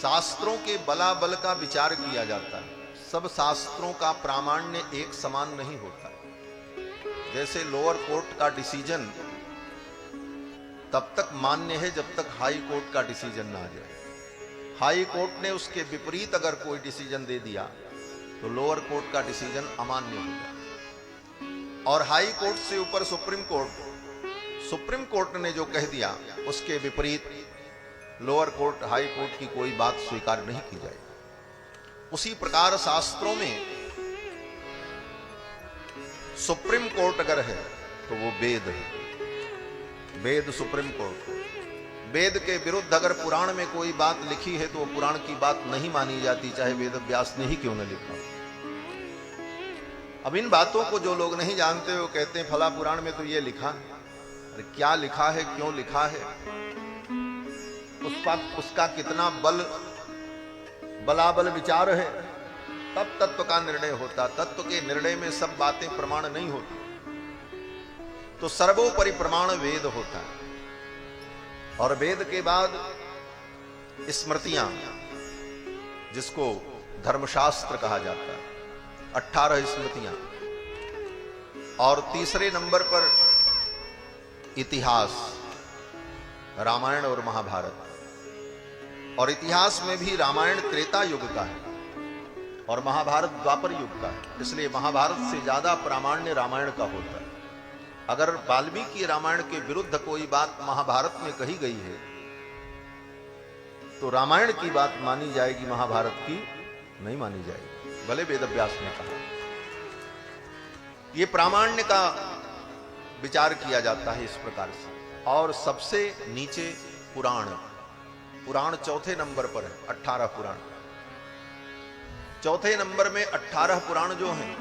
शास्त्रों के बलाबल का विचार किया जाता है। सब शास्त्रों का प्रामाण्य एक समान नहीं होता। जैसे लोअर कोर्ट का डिसीजन तब तक मान्य है जब तक हाई कोर्ट का डिसीजन ना आ जाए। हाई कोर्ट ने उसके विपरीत अगर कोई डिसीजन दे दिया तो लोअर कोर्ट का डिसीजन अमान्य होगा। और हाई कोर्ट से ऊपर सुप्रीम कोर्ट ने जो कह दिया उसके विपरीत लोअर कोर्ट हाई कोर्ट की कोई बात स्वीकार नहीं की जाएगी। उसी प्रकार शास्त्रों में सुप्रीम कोर्ट अगर है तो वो वेद है। वेद सुप्रीम कोर्ट। वेद के विरुद्ध अगर पुराण में कोई बात लिखी है तो वो पुराण की बात नहीं मानी जाती, चाहे वेद व्यास ने ही क्यों न लिखा। अब इन बातों को जो लोग नहीं जानते वो कहते हैं फला पुराण में तो ये लिखा है। अरे क्या लिखा है, क्यों लिखा है, उसका कितना बलाबल विचार है, तब तत्व का निर्णय होता। तत्व के निर्णय में सब बातें प्रमाण नहीं होती। तो सर्वोपरि प्रमाण वेद होता है। और वेद के बाद स्मृतियां, जिसको धर्मशास्त्र कहा जाता है, 18 स्मृतियां। और तीसरे नंबर पर इतिहास, रामायण और महाभारत। और इतिहास में भी रामायण त्रेता युग का है और महाभारत द्वापर युग का है। इसलिए महाभारत से ज्यादा प्रामाण्य रामायण का होता है। अगर वाल्मीकि रामायण के विरुद्ध कोई बात महाभारत में कही गई है तो रामायण की बात मानी जाएगी, महाभारत की नहीं मानी जाएगी, भले वेदव्यास ने कहा। यह प्रामाण्य का विचार किया जाता है इस प्रकार से। और सबसे नीचे पुराण चौथे नंबर पर है। 18 पुराण। चौथे नंबर में 18 पुराण जो हैं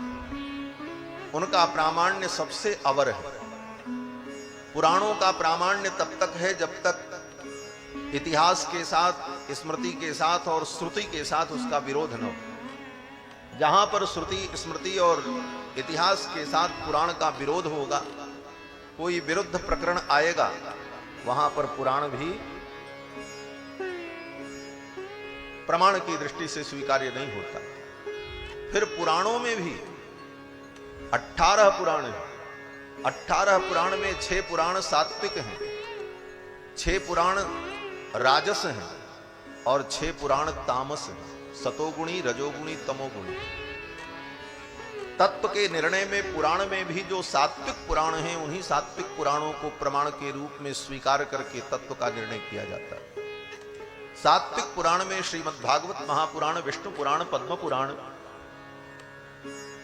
उनका प्रामाण्य सबसे अवर है। पुराणों का प्रामाण्य तब तक है जब तक इतिहास के साथ, स्मृति के साथ और श्रुति के साथ उसका विरोध न हो। जहां पर श्रुति, स्मृति और इतिहास के साथ पुराण का विरोध होगा, कोई विरुद्ध प्रकरण आएगा, वहां पर पुराण भी प्रमाण की दृष्टि से स्वीकार्य नहीं होता। फिर पुराणों में भी 18 पुराण हैं। 18 पुराण में 6 पुराण सात्विक हैं, 6 पुराण राजस हैं और 6 पुराण तामस हैं, सतोगुणी, रजोगुणी, तमोगुणी। तत्व के निर्णय में पुराण में भी जो सात्विक पुराण हैं उन्हीं सात्विक पुराणों को प्रमाण के रूप में स्वीकार करके तत्व का निर्णय किया जाता है। सात्विक पुराण में श्रीमद् भागवत महापुराण, विष्णु पुराण, पद्म पुराण,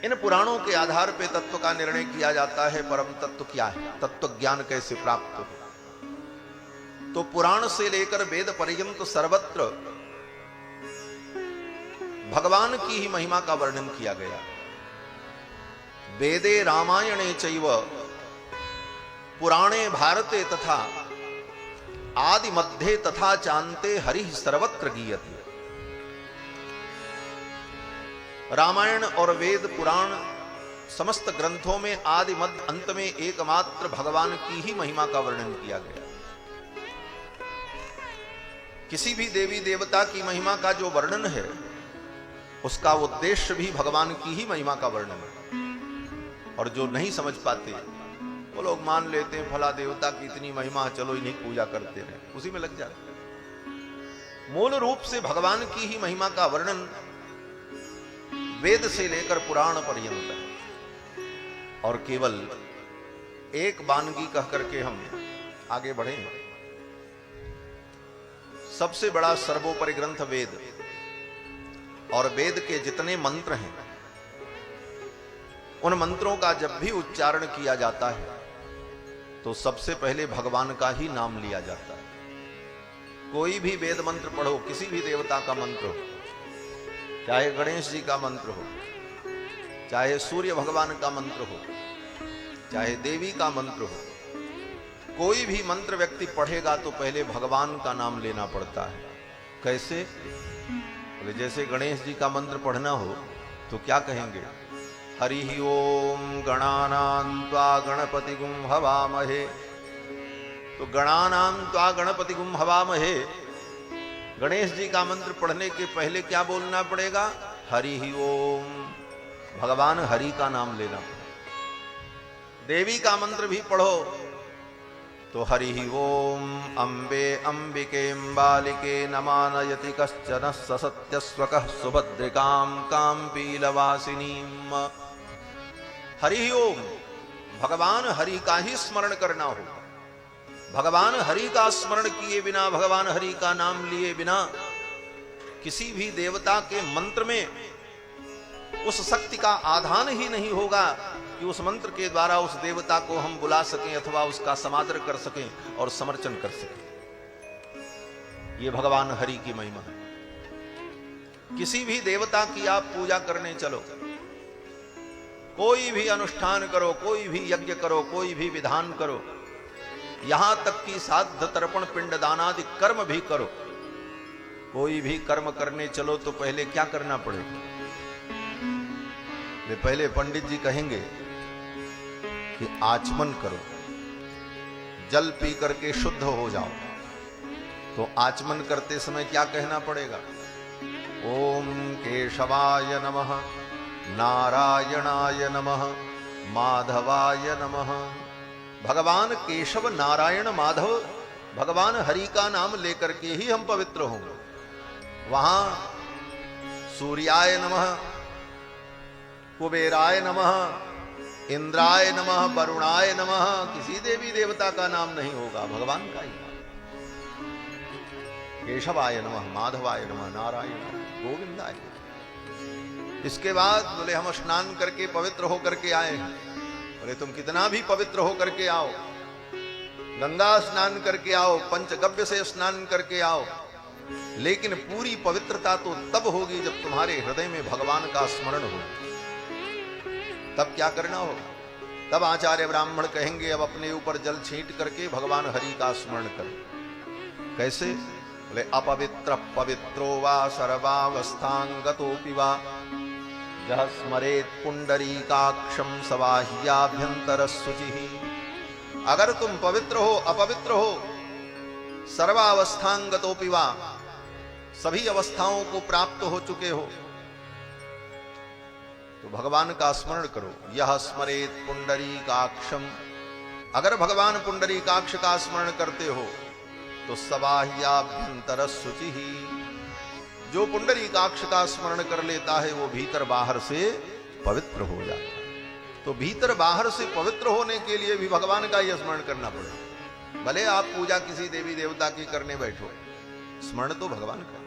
इन पुराणों के आधार पर तत्व का निर्णय किया जाता है। परम तत्व क्या है, तत्व ज्ञान कैसे प्राप्त हो। तो पुराण से लेकर वेद पर्यंत सर्वत्र भगवान की ही महिमा का वर्णन किया गया। वेदे रामायणे चैव पुराणे भारते तथा आदि मध्ये तथा चान्ते हरिः सर्वत्र गीयते। रामायण और वेद पुराण समस्त ग्रंथों में आदि मध्य अंत में एकमात्र भगवान की ही महिमा का वर्णन किया गया। किसी भी देवी देवता की महिमा का जो वर्णन है उसका उद्देश्य भी भगवान की ही महिमा का वर्णन है। और जो नहीं समझ पाते वो लोग मान लेते हैं फला देवता की इतनी महिमा, चलो इन्हीं पूजा करते रहे, उसी में लग जाते। मूल रूप से भगवान की ही महिमा का वर्णन वेद से लेकर पुराण पर्यंत है। और केवल एक वानगी कह करके हम आगे बढ़े। सबसे बड़ा सर्वोपरि ग्रंथ वेद, और वेद के जितने मंत्र हैं उन मंत्रों का जब भी उच्चारण किया जाता है तो सबसे पहले भगवान का ही नाम लिया जाता है। कोई भी वेद मंत्र पढ़ो, किसी भी देवता का मंत्र हो, चाहे गणेश जी का मंत्र हो, चाहे सूर्य भगवान का मंत्र हो, चाहे देवी का मंत्र हो, कोई भी मंत्र व्यक्ति पढ़ेगा तो पहले भगवान का नाम लेना पड़ता है। कैसे? बोले जैसे गणेश जी का मंत्र पढ़ना हो तो क्या कहेंगे? हरि ओम गणानां त्वा गणपतिगुं हवामहे। तो गणानां त्वा गणपतिगुं हवामहे गणेश जी का मंत्र पढ़ने के पहले क्या बोलना पड़ेगा? हरि ही ओम, भगवान हरि का नाम लेना पड़ेगा। देवी का मंत्र भी पढ़ो तो हरि ही ओम अम्बे अंबिके बालिके नमानयति कश्चन ससत्यस्वकः सुभद्रिकां कां पीलवासिनीम। हरि ही ओम, भगवान हरि का ही स्मरण करना होगा। भगवान हरि का स्मरण किए बिना, भगवान हरि का नाम लिए बिना किसी भी देवता के मंत्र में उस शक्ति का आधान ही नहीं होगा कि उस मंत्र के द्वारा उस देवता को हम बुला सकें अथवा उसका समादर कर सकें और समर्चन कर सकें। ये भगवान हरि की महिमा है। किसी भी देवता की आप पूजा करने चलो, कोई भी अनुष्ठान करो, कोई भी यज्ञ करो, कोई भी विधान करो, यहां तक कि साध तर्पण पिंड दानादि कर्म भी करो, कोई भी कर्म करने चलो तो पहले क्या करना पड़ेगा? वे पहले पंडित जी कहेंगे कि आचमन करो, जल पी करके शुद्ध हो जाओ। तो आचमन करते समय क्या कहना पड़ेगा? ओम केशवाय नमः, नारायणाय नमः, माधवाय नमः। भगवान केशव, नारायण, माधव, भगवान हरि का नाम लेकर के ही हम पवित्र होंगे। वहां सूर्याय नमः, कुबेराय नमः, इंद्राय नमः, वरुणाय नमः, किसी देवी देवता का नाम नहीं होगा, भगवान का ही नाम। केशवाय नमः, माधवाय नमः, नारायण, गोविंदाय। इसके बाद बोले हम स्नान करके पवित्र होकर के आए हैं। बोले तुम कितना भी पवित्र होकर के आओ, गंगा स्नान करके आओ, पंचगव्य से स्नान करके आओ, लेकिन पूरी पवित्रता तो तब होगी जब तुम्हारे हृदय में भगवान का स्मरण हो। तब क्या करना होगा? तब आचार्य ब्राह्मण कहेंगे अब अपने ऊपर जल छींट करके भगवान हरि का स्मरण करो। कैसे? बोले अपवित्र पवित्रो वा सर्वावस्थांगतोपि वा जह स्मरेत पुंडरीकाक्षं सवाह्याभ्यंतर शुचिः। अगर तुम पवित्र हो, अपवित्र हो, सर्वावस्थांगतोपि वा, सभी अवस्थाओं को प्राप्त हो चुके हो, तो भगवान का स्मरण करो। यह स्मरेत पुंडरीकाक्षम, अगर भगवान पुंडरीकाक्ष का स्मरण करते हो तो सबाह्याभ्यंतर शुचि ही, जो पुंडरीकाक्ष का स्मरण कर लेता है वो भीतर बाहर से पवित्र हो जाता है। तो भीतर बाहर से पवित्र होने के लिए भी भगवान का यह स्मरण करना पड़ेगा। भले आप पूजा किसी देवी देवता की करने बैठो, स्मरण तो भगवान का।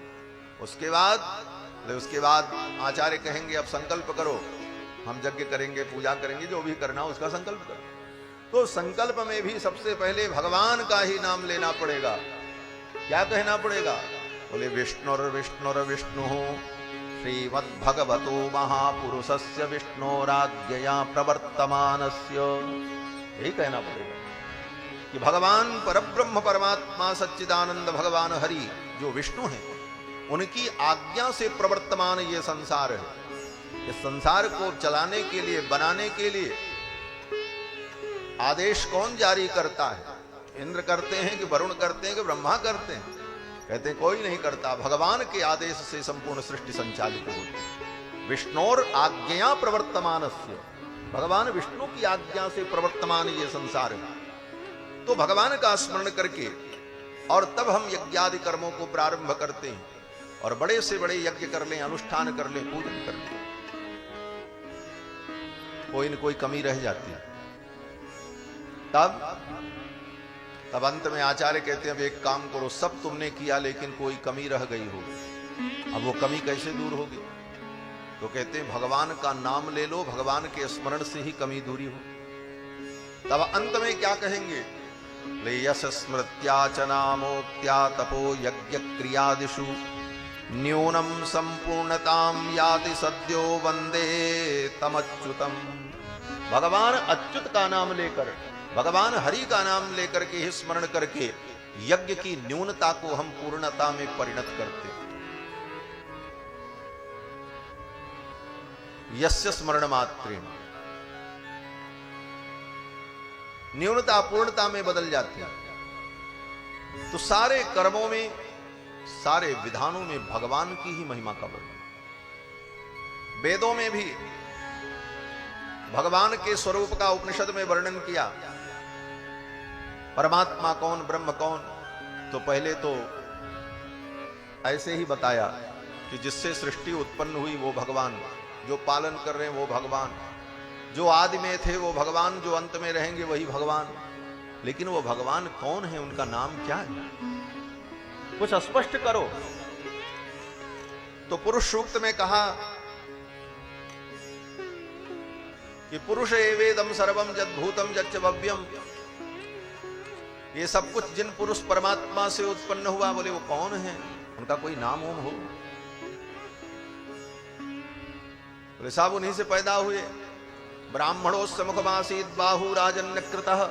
उसके बाद आचार्य कहेंगे अब संकल्प करो, हम यज्ञ करेंगे, पूजा करेंगे, जो भी करना उसका संकल्प करो। तो संकल्प में भी सबसे पहले भगवान का ही नाम लेना पड़ेगा। क्या कहना पड़ेगा? बोले विष्णुर्विष्णुर्विष्णु श्रीमद्भगवतो महापुरुषस्य विष्णोराज्ञया प्रवर्तमानस्य। यही कहना पड़ेगा कि भगवान परब्रह्म परमात्मा सच्चिदानंद भगवान हरि जो विष्णु हैं, उनकी आज्ञा से प्रवर्तमान ये संसार है। इस संसार को चलाने के लिए, बनाने के लिए आदेश कौन जारी करता है? इंद्र करते हैं कि वरुण करते हैं कि ब्रह्मा करते हैं? कहते हैं कोई नहीं करता, भगवान के आदेश से संपूर्ण सृष्टि संचालित होती है। विष्णोर आज्ञया प्रवर्तमानस्य, भगवान विष्णु की आज्ञा से प्रवर्तमान ये संसार है। तो भगवान का स्मरण करके और तब हम यज्ञादि कर्मों को प्रारंभ करते हैं और बड़े से बड़े यज्ञ कर लें, अनुष्ठान कर लें, पूजन कर लें, कोई न कोई कमी रह जाती है। तब अंत में आचार्य कहते हैं अब एक काम करो, सब तुमने किया लेकिन कोई कमी रह गई होगी, अब वो कमी कैसे दूर होगी? तो कहते हैं भगवान का नाम ले लो, भगवान के स्मरण से ही कमी दूरी हो। तब अंत में क्या कहेंगे? यश स्मृत्या च नामोक्त्या तपो यज्ञ क्रियादिषु न्यूनम संपूर्णताम याति सद्यो वंदे तमच्युतम। भगवान अच्युत का नाम लेकर, भगवान हरि का नाम लेकर के ही स्मरण करके यज्ञ की न्यूनता को हम पूर्णता में परिणत करते हैं। यस्य स्मरण मात्रेण न्यूनता पूर्णता में बदल जाती है। तो सारे कर्मों में, सारे विधानों में भगवान की ही महिमा का वर्णन। वेदों में भी भगवान के स्वरूप का उपनिषद में वर्णन किया। परमात्मा कौन, ब्रह्म कौन, तो पहले तो ऐसे ही बताया कि जिससे सृष्टि उत्पन्न हुई वो भगवान, जो पालन कर रहे हैं वो भगवान, जो आदि में थे वो भगवान, जो अंत में रहेंगे वही भगवान। लेकिन वो भगवान कौन है, उनका नाम क्या है, कुछ स्पष्ट करो। तो पुरुष सूक्त में कहा कि पुरुष एवेदम सर्वम जद्भूतम जच्च भव्यम। ये सब कुछ जिन पुरुष परमात्मा से उत्पन्न हुआ, बोले वो कौन है, उनका कोई नाम ओम हो। बोले साहब उन्हीं से पैदा हुए। ब्राह्मणोस्य मुखमासीत् बाहु राजन्यकृतः।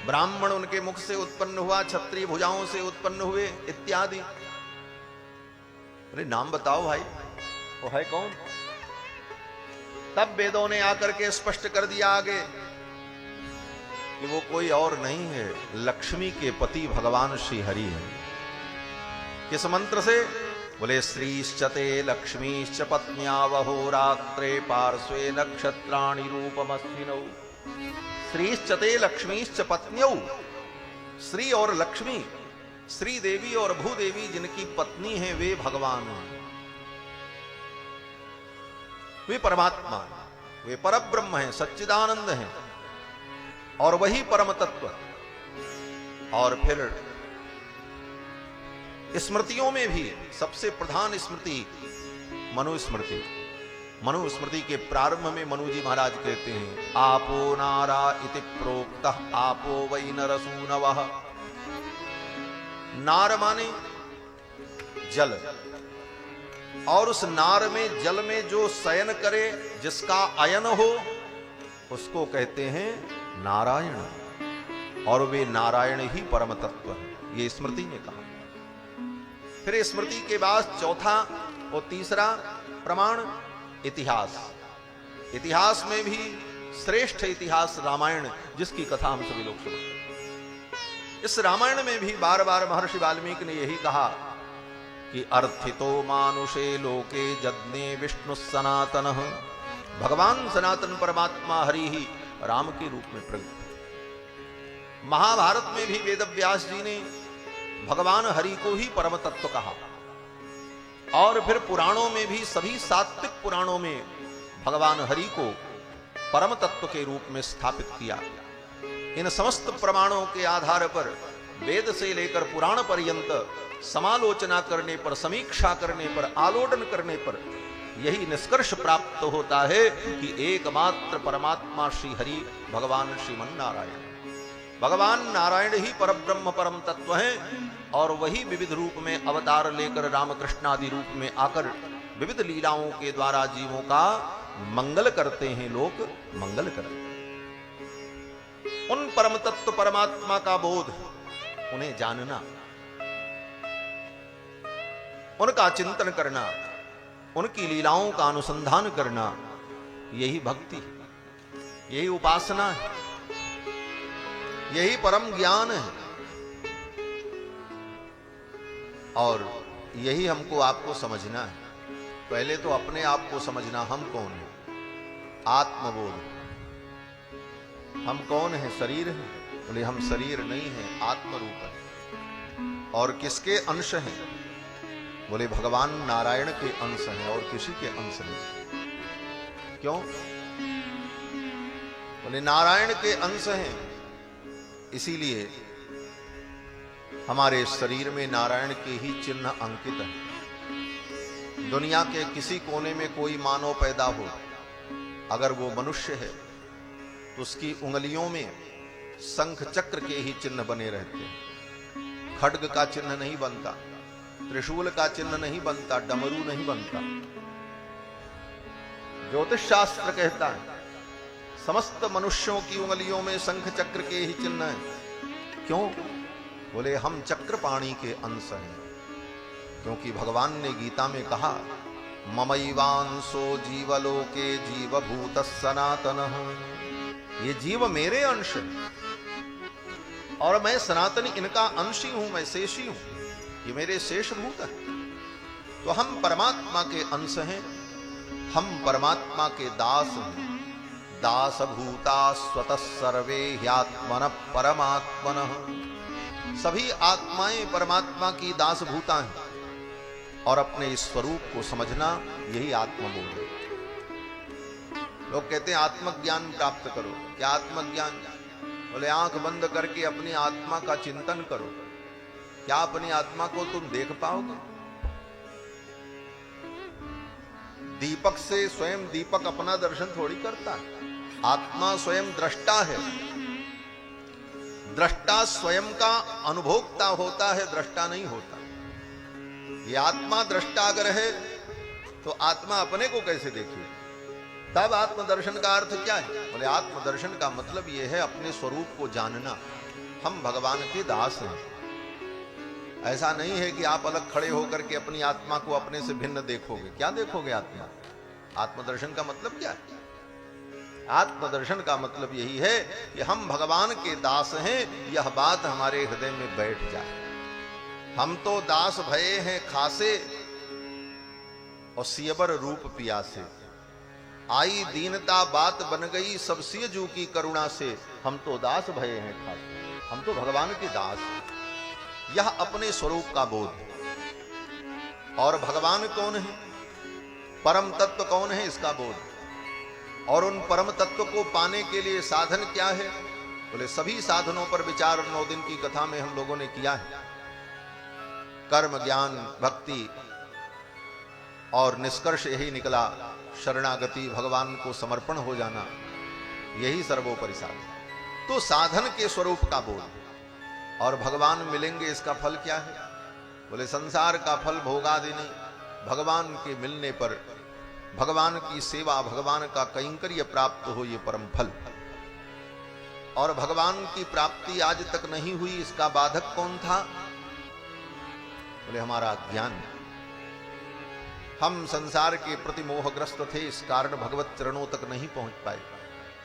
ब्राह्मण उनके मुख से उत्पन्न हुआ, क्षत्रिय भुजाओं से उत्पन्न हुए इत्यादि। अरे नाम बताओ भाई, वो है कौन? तब वेदों ने आकर के स्पष्ट कर दिया आगे कि वो कोई और नहीं है, लक्ष्मी के पति भगवान श्री हरि है। किस मंत्र से? बोले श्रीश्चते लक्ष्मीश्च पत्न्यावहो रात्रे पार्श्वे नक्षत्राणि रूपमस्विनौ। श्रीश्चते लक्ष्मीश्च पत्न्यौ। श्री और लक्ष्मी, श्री देवी और भूदेवी जिनकी पत्नी है वे भगवान हैं, वे परमात्मा, वे परब्रह्म हैं, सच्चिदानंद हैं और वही परम तत्व। और फिर स्मृतियों में भी सबसे प्रधान स्मृति मनुस्मृति। मनुस्मृति के प्रारंभ में मनु जी महाराज कहते हैं आपो नारा इति प्रोक्तः आपो वै नरसूनवः। नार माने जल, और उस नार में, जल में जो शयन करे, जिसका अयन हो, उसको कहते हैं नारायण, और वे नारायण ही परम तत्व है। ये स्मृति ने कहा। फिर स्मृति के बाद चौथा और तीसरा प्रमाण इतिहास। इतिहास में भी श्रेष्ठ इतिहास रामायण, जिसकी कथा हम सभी लोग सुनते हैं। इस रामायण में भी बार बार महर्षि वाल्मीकि ने यही कहा कि अर्थितो मानुषे लोके जज्ञे विष्णु सनातन। भगवान सनातन परमात्मा हरि ही राम के रूप में प्रकट। महाभारत में भी वेदव्यास जी ने भगवान हरि को ही परम तत्व कहा। और फिर पुराणों में भी, सभी सात्विक पुराणों में भगवान हरि को परम तत्व के रूप में स्थापित किया। इन समस्त प्रमाणों के आधार पर वेद से लेकर पुराण पर्यंत समालोचना करने पर, समीक्षा करने पर, आलोडन करने पर यही निष्कर्ष प्राप्त होता है कि एकमात्र परमात्मा श्री हरि भगवान श्रीमन नारायण, भगवान नारायण ही परब्रह्म परम तत्व है। और वही विविध रूप में अवतार लेकर रामकृष्ण आदि रूप में आकर विविध लीलाओं के द्वारा जीवों का मंगल करते हैं, लोक मंगल करते हैं। उन परम तत्व परमात्मा का बोध, उन्हें जानना, उनका चिंतन करना, उनकी लीलाओं का अनुसंधान करना, यही भक्ति, यही उपासना है, यही परम ज्ञान है। और यही हमको आपको समझना है। पहले तो अपने आप को समझना, हम कौन हैं, आत्मबोध। हम कौन हैं? शरीर है? बोले हम शरीर नहीं है, आत्मरूप है। और किसके अंश हैं? बोले भगवान नारायण के अंश हैं और किसी के अंश नहीं। क्यों? बोले नारायण के अंश हैं, इसीलिए हमारे शरीर में नारायण के ही चिन्ह अंकित है। दुनिया के किसी कोने में कोई मानव पैदा हो, अगर वो मनुष्य है तो उसकी उंगलियों में शंख चक्र के ही चिन्ह बने रहते हैं। खड्ग का चिन्ह नहीं बनता, त्रिशूल का चिन्ह नहीं बनता, डमरू नहीं बनता। ज्योतिष शास्त्र कहता है समस्त मनुष्यों की उंगलियों में शंख चक्र के ही चिन्ह है। क्यों? बोले हम चक्रपाणी के अंश हैं। क्योंकि भगवान ने गीता में कहा ममैवांशो जीवलोके जीवभूत सनातन। ये जीव मेरे अंश है और मैं सनातनी, इनका अंशी हूं, मैं शेषी हूं। ये मेरे शेष भूत हैं। तो हम परमात्मा के अंश हैं, हम परमात्मा के दास हैं। दास भूता स्वतः सर्वे ह्यात्मन परमात्मनः। सभी आत्माएं परमात्मा की दास भूता हैं और अपने इस स्वरूप को समझना यही आत्मबोध है। लोग कहते हैं आत्मज्ञान प्राप्त करो। क्या आत्मज्ञान? बोले आंख बंद करके अपनी आत्मा का चिंतन करो। क्या अपनी आत्मा को तुम देख पाओगे? दीपक से स्वयं दीपक अपना दर्शन थोड़ी करता है। आत्मा स्वयं दृष्टा है। दृष्टा स्वयं का अनुभोक्ता होता है, दृष्टा नहीं होता। ये आत्मा दृष्टा अगर है तो आत्मा अपने को कैसे देखे? तब आत्मदर्शन का अर्थ क्या है? बोले आत्मदर्शन का मतलब यह है अपने स्वरूप को जानना। हम भगवान के दास हैं। ऐसा नहीं है कि आप अलग खड़े होकर के अपनी आत्मा को अपने से भिन्न देखोगे। क्या देखोगे आत्मा? आत्मदर्शन का मतलब क्या है? आत्मदर्शन का मतलब यही है कि हम भगवान के दास हैं, यह बात हमारे हृदय में बैठ जाए। हम तो दास भये हैं खासे और सियबर रूप पियासे। आई दीनता बात बन गई सब सिय जू की करुणा से। हम तो दास भये हैं खासे, हम तो भगवान के दास हैं। यह अपने स्वरूप का बोध। और भगवान कौन है, परम तत्व कौन है, इसका बोध। और उन परम तत्व को पाने के लिए साधन क्या है? बोले सभी साधनों पर विचार 9 दिन की कथा में हम लोगों ने किया है। कर्म, ज्ञान, भक्ति और निष्कर्ष यही निकला, शरणागति, भगवान को समर्पण हो जाना, यही सर्वोपरि साधन। तो साधन के स्वरूप का बोध। और भगवान मिलेंगे, इसका फल क्या है? बोले संसार का फल भोगादि नहीं। भगवान के मिलने पर भगवान की सेवा, भगवान का कैंकर्य प्राप्त हो, ये परम फल। और भगवान की प्राप्ति आज तक नहीं हुई, इसका बाधक कौन था? बोले हमारा ज्ञान। हम संसार के प्रति मोहग्रस्त थे, इस कारण भगवत चरणों तक नहीं पहुंच पाए।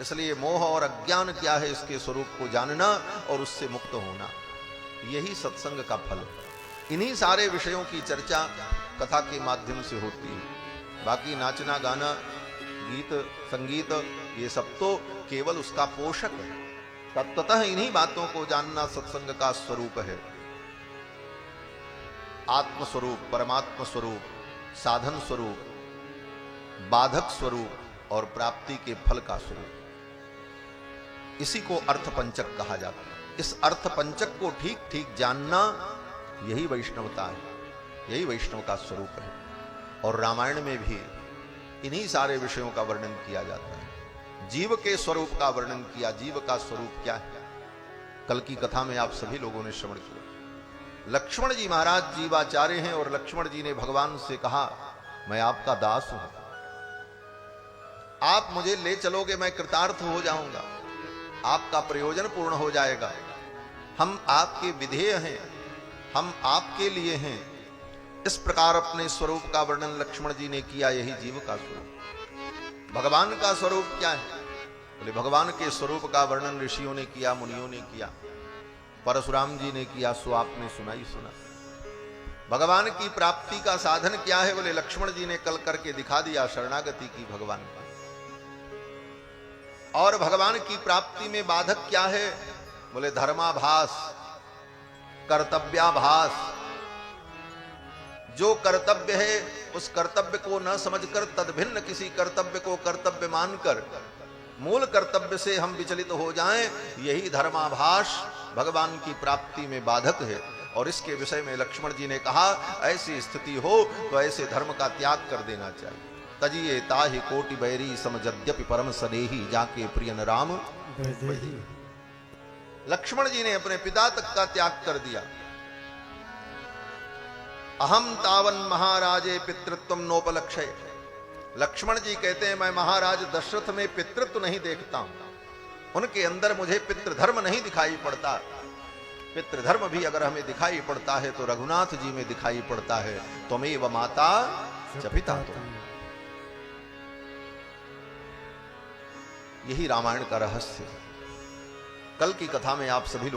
इसलिए मोह और अज्ञान क्या है, इसके स्वरूप को जानना और उससे मुक्त होना, यही सत्संग का फल है। इन्हीं सारे विषयों की चर्चा कथा के माध्यम से होती है। बाकी नाचना, गाना, गीत, संगीत, ये सब तो केवल उसका पोषक है। तत्वतः इन्हीं बातों को जानना सत्संग का स्वरूप है। आत्मस्वरूप, परमात्म स्वरूप, साधन स्वरूप, बाधक स्वरूप और प्राप्ति के फल का स्वरूप। इसी को अर्थ पंचक कहा जाता है। इस अर्थ पंचक को ठीक ठीक जानना यही वैष्णवता है, यही वैष्णव का स्वरूप है। और रामायण में भी इन्हीं सारे विषयों का वर्णन किया जाता है। जीव के स्वरूप का वर्णन किया। जीव का स्वरूप क्या है? कल की कथा में आप सभी लोगों ने श्रवण किया। लक्ष्मण जी महाराज जीवाचार्य हैं और लक्ष्मण जी ने भगवान से कहा, मैं आपका दास हूं, आप मुझे ले चलोगे, मैं कृतार्थ हो जाऊंगा, आपका प्रयोजन पूर्ण हो जाएगा। हम आपके विधेय हैं, हम आपके लिए हैं। इस प्रकार अपने स्वरूप का वर्णन लक्ष्मण जी ने किया। यही जीव का स्वरूप। भगवान का स्वरूप क्या है? बोले भगवान के स्वरूप का वर्णन ऋषियों ने किया, मुनियों ने किया, परशुराम जी ने किया, सो आपने सुना ही सुना। भगवान की प्राप्ति का साधन क्या है? बोले लक्ष्मण जी ने कल करके दिखा दिया, शरणागति की भगवान का। और भगवान की प्राप्ति में बाधक क्या है? बोले धर्माभास, कर्तव्याभास। जो कर्तव्य है उस कर्तव्य को न समझकर तदभिन्न किसी कर्तव्य को कर्तव्य मानकर मूल कर्तव्य से हम विचलित हो जाएं, यही धर्माभास भगवान की प्राप्ति में बाधक है। और इसके विषय में लक्ष्मण जी ने कहा, ऐसी स्थिति हो तो ऐसे धर्म का त्याग कर देना चाहिए। तजिए ताहि कोटि बैरी समजद्यपि परम सनेही जाके प्रियन राम। लक्ष्मण जी ने अपने पिता तक का त्याग कर दिया। अहम तावन महाराजे पितृत्व नोपलक्षय। लक्ष्मण जी कहते हैं, मैं महाराज दशरथ में पितृत्व नहीं देखता हूं, उनके अंदर मुझे पितृधर्म नहीं दिखाई पड़ता। पितृधर्म भी अगर हमें दिखाई पड़ता है तो रघुनाथ जी में दिखाई पड़ता है। त्वमेव माता च पिता तुम। यही रामायण का रहस्य। कल की कथा में आप सभी लोग